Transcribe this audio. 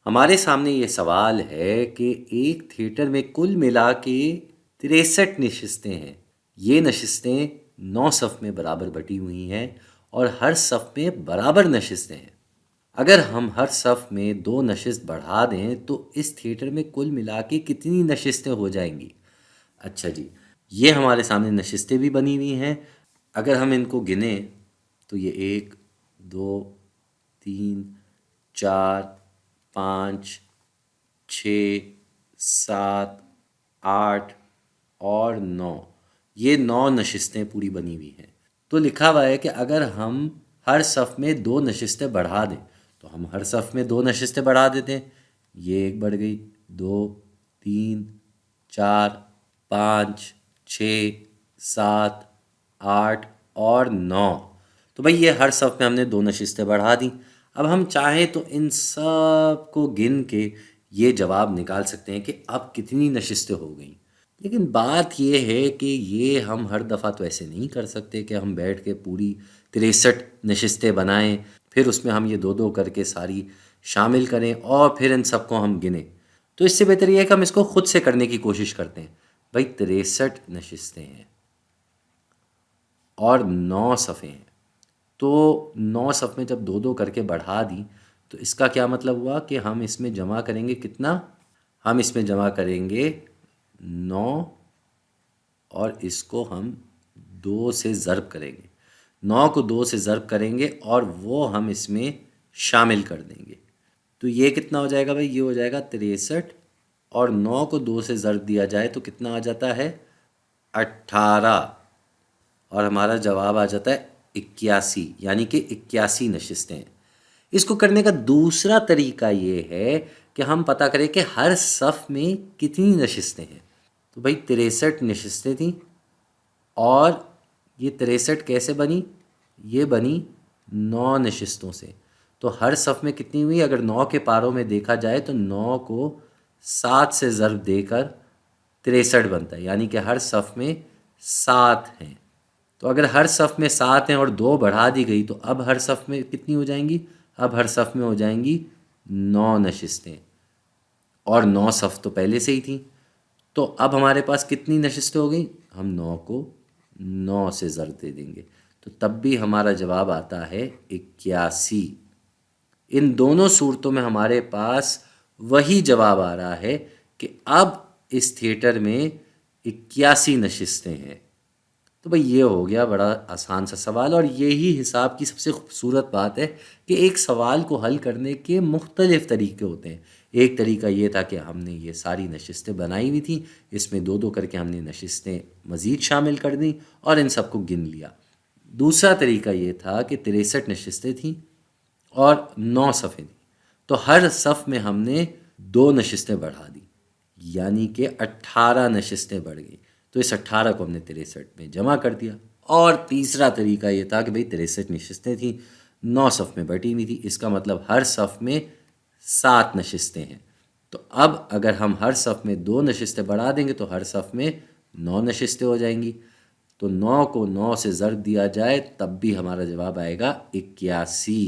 ہمارے سامنے یہ سوال ہے کہ ایک تھیٹر میں کل ملا کے 63 نشستیں ہیں۔ یہ نشستیں 9 صف میں برابر بٹی ہوئی ہیں اور ہر صف میں برابر نشستیں ہیں۔ اگر ہم ہر صف میں 2 نشست بڑھا دیں تو اس تھیٹر میں کل ملا کے کتنی نشستیں ہو جائیں گی؟ اچھا جی، یہ ہمارے سامنے نشستیں بھی بنی ہوئی ہیں۔ اگر ہم ان کو گنیں تو یہ 1 2 3 4 5 6 7 8 اور 9، یہ 9 نشستیں پوری بنی ہوئی ہیں۔ تو لکھا ہوا ہے کہ اگر ہم ہر صف میں 2 نشستیں بڑھا دیں تو ہم ہر صف میں 2 نشستیں بڑھا دیتے ہیں۔ یہ 1 بڑھ گئی، 2 3 4 5 6 7 8 اور 9۔ تو بھائی یہ ہر صف میں ہم نے 2 نشستیں بڑھا دیں۔ اب ہم چاہیں تو ان سب کو گن کے یہ جواب نکال سکتے ہیں کہ اب کتنی نشستیں ہو گئیں، لیکن بات یہ ہے کہ یہ ہم ہر دفعہ تو ایسے نہیں کر سکتے کہ ہم بیٹھ کے پوری 63 نشستیں بنائیں، پھر اس میں ہم یہ 2 2 کر کے ساری شامل کریں اور پھر ان سب کو ہم گنیں۔ تو اس سے بہتر یہ ہے کہ ہم اس کو خود سے کرنے کی کوشش کرتے ہیں۔ بھائی 63 نشستیں ہیں اور 9 صفیں ہیں، تو 9 صف میں جب 2 2 کر کے بڑھا دیں تو اس کا کیا مطلب ہوا کہ ہم اس میں جمع کریں گے کتنا؟ ہم اس میں جمع کریں گے 9 اور اس کو ہم 2 سے ضرب کریں گے۔ 9 کو 2 سے ضرب کریں گے اور وہ ہم اس میں شامل کر دیں گے۔ تو یہ کتنا ہو جائے گا بھائی؟ یہ ہو جائے گا 63، اور 9 کو 2 سے ضرب دیا جائے تو کتنا آ جاتا ہے؟ 18، اور ہمارا جواب آ جاتا ہے 81، یعنی کہ 81 نشستیں ہیں۔ اس کو کرنے کا دوسرا طریقہ یہ ہے کہ ہم پتہ کریں کہ ہر صف میں کتنی نشستیں ہیں۔ تو بھائی 63 نشستیں تھیں، اور یہ 63 کیسے بنی؟ یہ بنی 9 نشستوں سے۔ تو ہر صف میں کتنی ہوئی؟ اگر 9 کے پاروں میں دیکھا جائے تو 9 کو 7 سے ضرب دے کر 63 بنتا ہے، یعنی کہ ہر صف میں 7 ہیں۔ تو اگر ہر صف میں 7 ہیں اور 2 بڑھا دی گئی تو اب ہر صف میں کتنی ہو جائیں گی؟ اب ہر صف میں ہو جائیں گی 9 نشستیں، اور 9 صف تو پہلے سے ہی تھیں۔ تو اب ہمارے پاس کتنی نشستیں ہو گئیں؟ ہم 9 کو 9 سے ضرب دے دیں گے، تو تب بھی ہمارا جواب آتا ہے 81۔ ان دونوں صورتوں میں ہمارے پاس وہی جواب آ رہا ہے کہ اب اس تھیٹر میں 81 نشستیں ہیں۔ تو بھئی یہ ہو گیا بڑا آسان سا سوال، اور یہی حساب کی سب سے خوبصورت بات ہے کہ ایک سوال کو حل کرنے کے مختلف طریقے ہوتے ہیں۔ ایک طریقہ یہ تھا کہ ہم نے یہ ساری نشستیں بنائی ہوئی تھیں، اس میں 2 2 کر کے ہم نے نشستیں مزید شامل کر دیں اور ان سب کو گن لیا۔ دوسرا طریقہ یہ تھا کہ 63 نشستیں تھیں اور 9 صفیں تھیں، تو ہر صف میں ہم نے 2 نشستیں بڑھا دی، یعنی کہ 18 نشستیں بڑھ گئیں۔ تو اس 18 کو ہم نے 63 میں جمع کر دیا۔ اور تیسرا طریقہ یہ تھا کہ بھئی 63 نشستیں تھیں، 9 صف میں بٹی ہوئی تھی، اس کا مطلب ہر صف میں 7 نشستیں ہیں۔ تو اب اگر ہم ہر صف میں 2 نشستیں بڑھا دیں گے تو ہر صف میں 9 نشستیں ہو جائیں گی۔ تو 9 کو 9 سے ضرب دیا جائے تب بھی ہمارا جواب آئے گا 81۔